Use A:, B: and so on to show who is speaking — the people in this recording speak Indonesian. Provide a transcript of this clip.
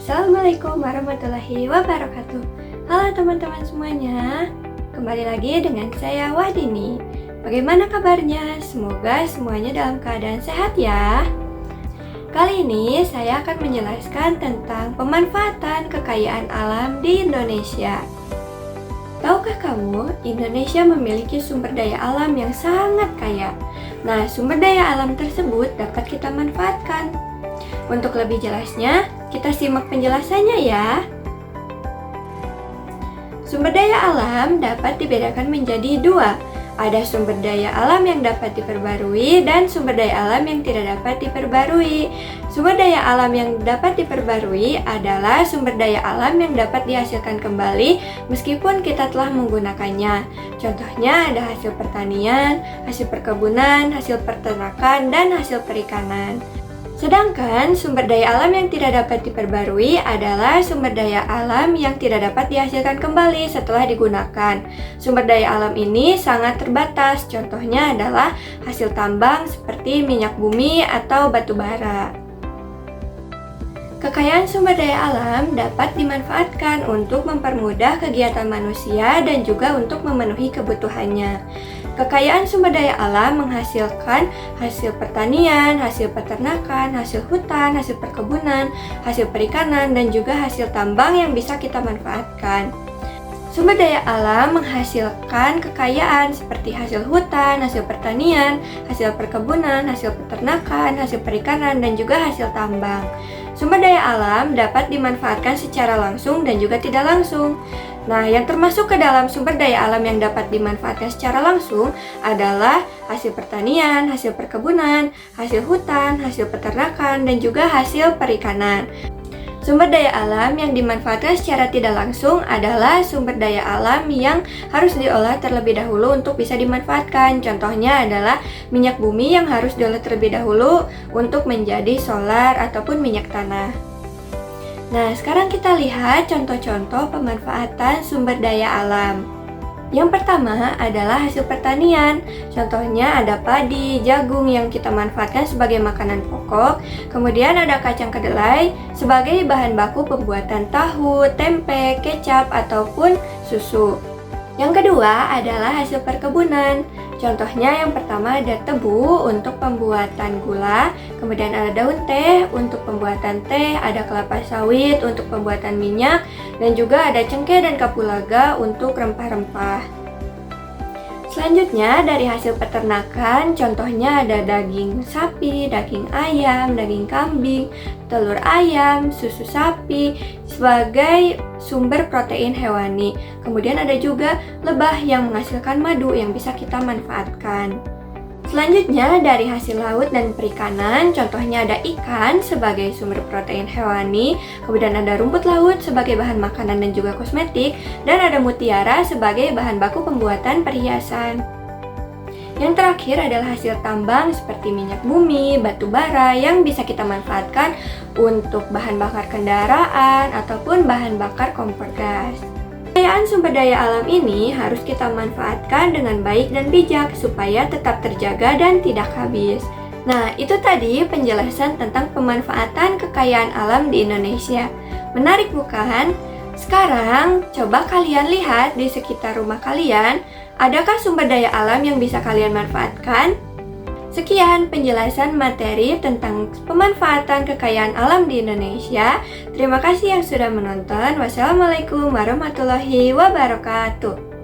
A: Assalamualaikum warahmatullahi wabarakatuh. Halo teman-teman semuanya, kembali lagi dengan saya Wahdini. Bagaimana kabarnya? Semoga semuanya dalam keadaan sehat ya. Kali ini saya akan menjelaskan tentang pemanfaatan kekayaan alam di Indonesia. Tahukah kamu, Indonesia memiliki sumber daya alam yang sangat kaya. Nah, sumber daya alam tersebut dapat kita manfaatkan. Untuk lebih jelasnya, kita simak penjelasannya ya. Sumber daya alam dapat dibedakan menjadi dua. Ada sumber daya alam yang dapat diperbarui dan sumber daya alam yang tidak dapat diperbarui. Sumber daya alam yang dapat diperbarui adalah sumber daya alam yang dapat dihasilkan kembali meskipun kita telah menggunakannya. Contohnya ada hasil pertanian, hasil perkebunan, hasil peternakan, dan hasil perikanan. Sedangkan sumber daya alam yang tidak dapat diperbarui adalah sumber daya alam yang tidak dapat dihasilkan kembali setelah digunakan. Sumber daya alam ini sangat terbatas, contohnya adalah hasil tambang seperti minyak bumi atau batu bara. Kekayaan sumber daya alam dapat dimanfaatkan untuk mempermudah kegiatan manusia dan juga untuk memenuhi kebutuhannya. Kekayaan sumber daya alam menghasilkan hasil pertanian, hasil peternakan, hasil hutan, hasil perkebunan, hasil perikanan, dan juga hasil tambang yang bisa kita manfaatkan. Sumber daya alam menghasilkan kekayaan seperti hasil hutan, hasil pertanian, hasil perkebunan, hasil peternakan, hasil perikanan, dan juga hasil tambang. Sumber daya alam dapat dimanfaatkan secara langsung dan juga tidak langsung. Nah, yang termasuk ke dalam sumber daya alam yang dapat dimanfaatkan secara langsung adalah hasil pertanian, hasil perkebunan, hasil hutan, hasil peternakan, dan juga hasil perikanan. Sumber daya alam yang dimanfaatkan secara tidak langsung adalah sumber daya alam yang harus diolah terlebih dahulu untuk bisa dimanfaatkan. Contohnya adalah minyak bumi yang harus diolah terlebih dahulu untuk menjadi solar ataupun minyak tanah. Nah, sekarang kita lihat contoh-contoh pemanfaatan sumber daya alam. Yang pertama adalah hasil pertanian. Contohnya ada padi, jagung yang kita manfaatkan sebagai makanan pokok. Kemudian ada kacang kedelai sebagai bahan baku pembuatan tahu, tempe, kecap, ataupun susu. Yang kedua adalah hasil perkebunan. Contohnya yang pertama ada tebu untuk pembuatan gula, kemudian ada daun teh untuk pembuatan teh, ada kelapa sawit untuk pembuatan minyak, dan juga ada cengkeh dan kapulaga untuk rempah-rempah. Selanjutnya dari hasil peternakan, contohnya ada daging sapi, daging ayam, daging kambing, telur ayam, susu sapi sebagai sumber protein hewani. Kemudian ada juga lebah yang menghasilkan madu yang bisa kita manfaatkan. Selanjutnya dari hasil laut dan perikanan, contohnya ada ikan sebagai sumber protein hewani, kemudian ada rumput laut sebagai bahan makanan dan juga kosmetik, dan ada mutiara sebagai bahan baku pembuatan perhiasan. Yang terakhir adalah hasil tambang seperti minyak bumi, batu bara yang bisa kita manfaatkan untuk bahan bakar kendaraan ataupun bahan bakar kompor gas. Kekayaan sumber daya alam ini harus kita manfaatkan dengan baik dan bijak supaya tetap terjaga dan tidak habis. Nah, itu tadi penjelasan tentang pemanfaatan kekayaan alam di Indonesia. Menarik bukan? Sekarang, coba kalian lihat di sekitar rumah kalian, adakah sumber daya alam yang bisa kalian manfaatkan? Sekian penjelasan materi tentang pemanfaatan kekayaan alam di Indonesia. Terima kasih yang sudah menonton. Wassalamualaikum warahmatullahi wabarakatuh.